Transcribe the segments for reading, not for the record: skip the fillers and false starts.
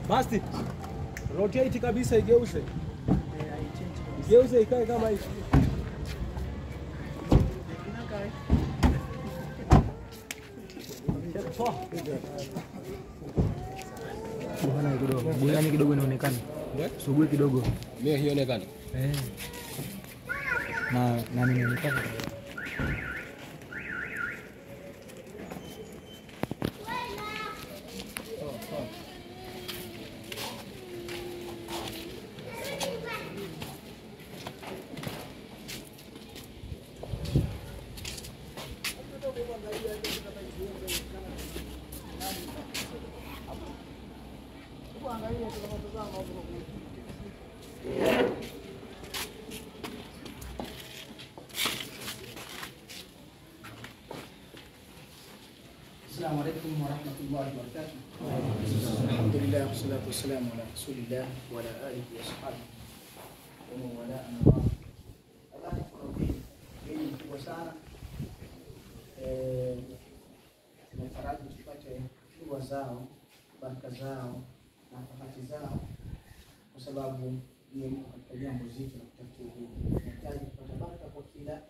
Basti. Rotate kabisa igeuze. Igeuze ikae kama hivi. Bwana kidogo. Bwana kidogo inaonekana. Sugue kidogo. Mimi hionekani. Na inaonekana. السلام عليكم ورحمة الله وبركاته. الحمد لله والصلاة والسلام على رسول الله وعلى آله وصحبه ومن والاه أما بعد. Allah nikurudie mimi mkubwa sana. Tunataraji tupate dua zao, baraka zao na nafasi zao, kwa sababu ni katika jambo zito la kutafuta uhuru. Tunahitaji kupata baraka kwa kila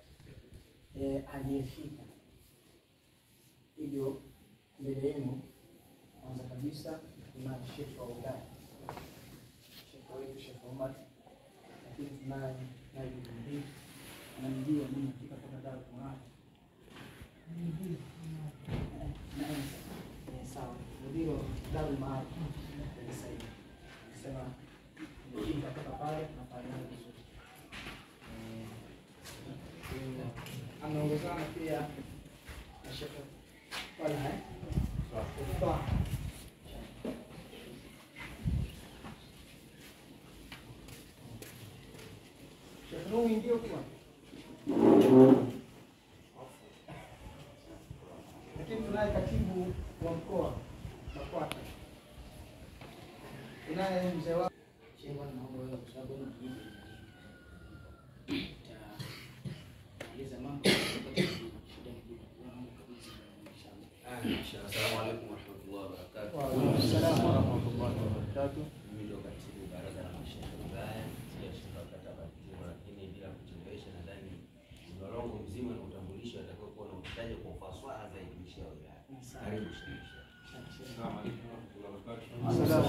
aliyefika. Hivyo mbele yenu kwanza kabisa tuna Sheikh wa Ulaya, Sheikh wetu Sheikh Omar, lakini tunaye naibu mhubiri anamjua mimi katika kutadara Qur'an. Sawa, ndio Darul Maarif sasa hivi. Sema ndio kutoka pale tunafanya vizuri. Anaongozana pia na Sheikh wala sawa. Sheikh ndio kwa. Lakini tunaye katibu wa mkoa Bakwata. Tunaye mzee wa Sheikh wa naomba wewe kwa sababu ni aliza mambo Assalamu alaikum warahmatullahi wabarakatuh. Wa alaikum assalam warahmatullahi wabarakatuh. Mimi ndo katibu baraza la mashehe Ulaya, sio shirika kata batizo, lakini bila kuchelewesha nadhani mlolongo mzima na utambulisho atakao kuwa na utaje kwa ufasaha zaidi mshia Ulaya. Karibu shirika. Assalamu alaikum warahmatullahi wabarakatuh. Assalamu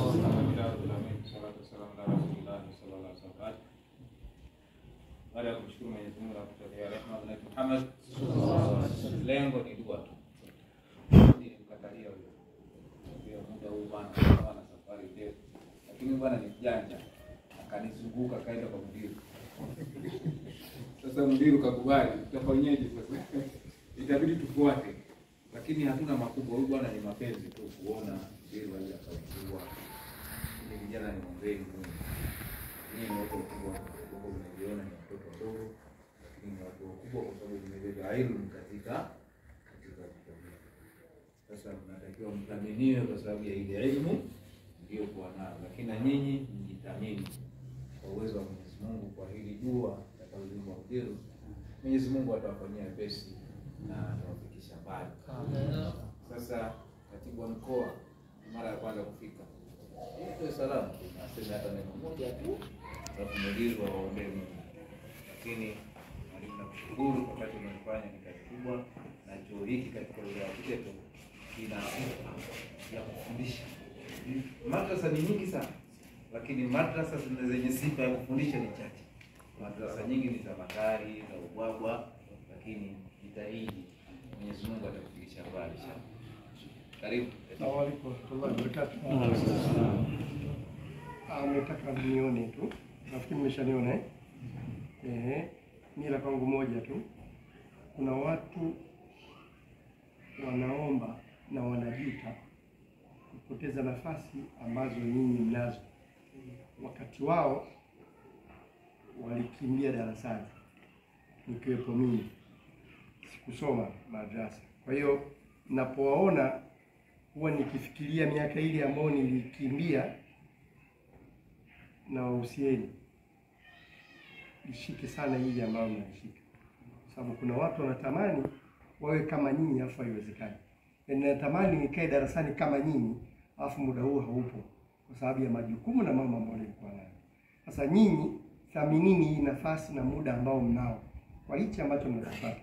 alaikum sallallahu alaihi wasallam. Baada ya kumshukuru Mwenyezi Mungu na kutakia rehema na Muhammad sallallahu alaihi wasallam, lengo ni dua tu. Nikatalia huyo. Ndio muda huu bwana na safari ndefu. Lakini bwana ni janja. Akanizunguka kaenda kwa mdiru. Sasa mdiru kakubali, tutafanyaje sasa? Itabidi tufuate. Lakini hatuna makubwa. Huyu bwana ni mapenzi tu kuona mdiru aje akachukua. Ni vijana ni ombeni Mungu. Ni watu wakubwa, kwa mnajiona ni watoto wadogo. Lakini ni watu wakubwa kwa sababu tumebeba elimu katika sasa mnatakiwa mthaminiwe kwa sababu ya ile elimu ndio kwa nayo, lakini na nyinyi mjithamini kwa uwezo wa Mwenyezi Mungu. Kwa hili dua atakayolimba mdiru, Mwenyezi Mungu atawafanyia pesi na atawafikisha mbali. Sasa katibu wa mkoa mara ya kwanza kufika, ndio salamu nasema hata neno moja tu, alafu mdiru awaombee Mungu. Lakini mwalimu, nakushukuru kwa kazi unayofanya, ni kazi kubwa, na chuo hiki katika wilaya yetu ina ya kufundisha. Madrasa ni nyingi sana, lakini madrasa zenye sifa ya kufundisha ni chache. Madrasa nyingi ni za magari, za ubwabwa, lakini jitahidi, Mwenyezi Mungu atakufikisha mbali sana. Karibu. Assalamu alaikum warahmatullahi wabarakatuh. Nataka nione tu. Nafikiri mmeshaniona mimi la kwangu moja tu. Kuna watu wanaomba na wanajuta kupoteza nafasi ambazo nyinyi mnazo. Wakati wao walikimbia darasani, nikiwepo mimi sikusoma madrasa. Kwa hiyo napowaona huwa nikifikiria miaka ile ambayo nilikimbia, na wahusieni ishike sana hili ambayo mnashika, sababu kuna watu wanatamani wawe kama nyinyi afu haiwezekani. Natamani nikae darasani kama nyinyi afu muda huu haupo. kwa sababu ya majukumu na mambo ambayo nilikuwa nayo. Sasa nyinyi thaminini hii nafasi na muda ambao mnao kwa hichi ambacho mnakipata.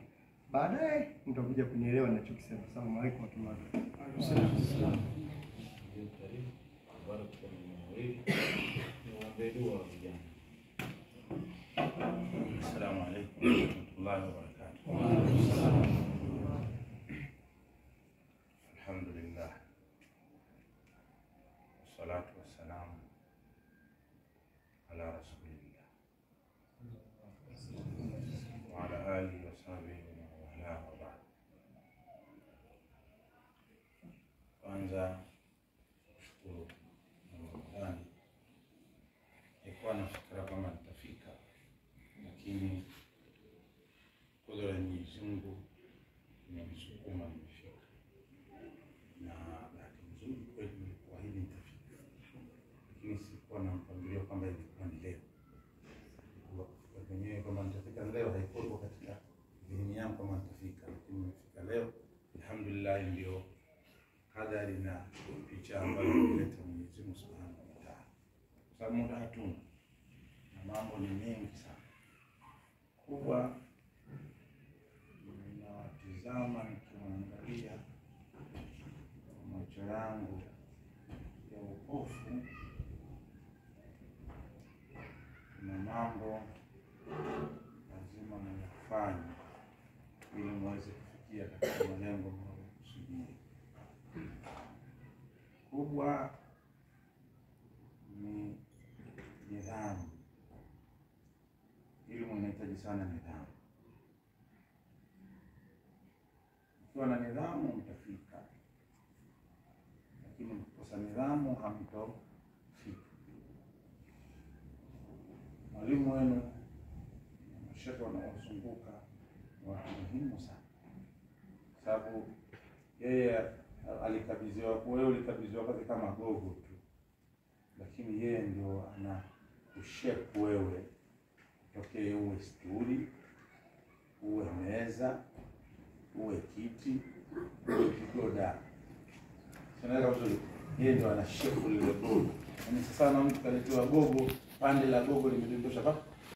Baadaye mtakuja kunielewa ninachokisema. Asalamu alaykum wa rahmatullahi wa barakatuh. Assalamu alaykum wa rahmatullahi wa barakatuh. Alhamdulillah. Wassalatu wassalamu ala rasulillah wa ala alihi wa sahbihi wa ala wa ba'd. Kwanza kushukuru Ramadhani. Nilikuwa nafikira kama nitafika, lakini kudra ya Mwenyezi Mungu imenisukuma nimefika, na bahati nzuri kweli nilikuwa hivi nitafika, lakini sikuwa na mpangilio kwamba ilikuwa ni leo. Kwa mwenyewe kwamba nitafika leo haikuwa katika dhihni yangu kama nitafika, lakini nimefika leo. Alhamdulillah, ndio kadari na picha ambayo imeleta Mwenyezi Mungu Subhanahu wa Ta'ala, kwa sababu muda hatuna na mambo ni mengi sana. Kubwa ninawatizama nikiangalia macho yangu ya upofu, na mambo lazima niyafanye ili muweze kufikia katika malengo mnayokusudia. Kubwa ni nidhamu. Elimu inahitaji sana nidhamu. Ukiwa na nidhamu mtafika, lakini mkikosa nidhamu hamtofika. Mwalimu wenu na mashehe wanaozunguka ni watu muhimu sana, sababu yeye alikabidhiwa, wewe ulikabidhiwa kazi kama gogo tu, lakini yeye ndio ana kushape wewe tokee uwe stuli, uwe meza, uwe kiti, uwe kigoda. Sasa vizuri, yeye ndio ana shape ile gogo. Yaani sasa na mtu kaletewa gogo, pande la gogo limedondosha hapa,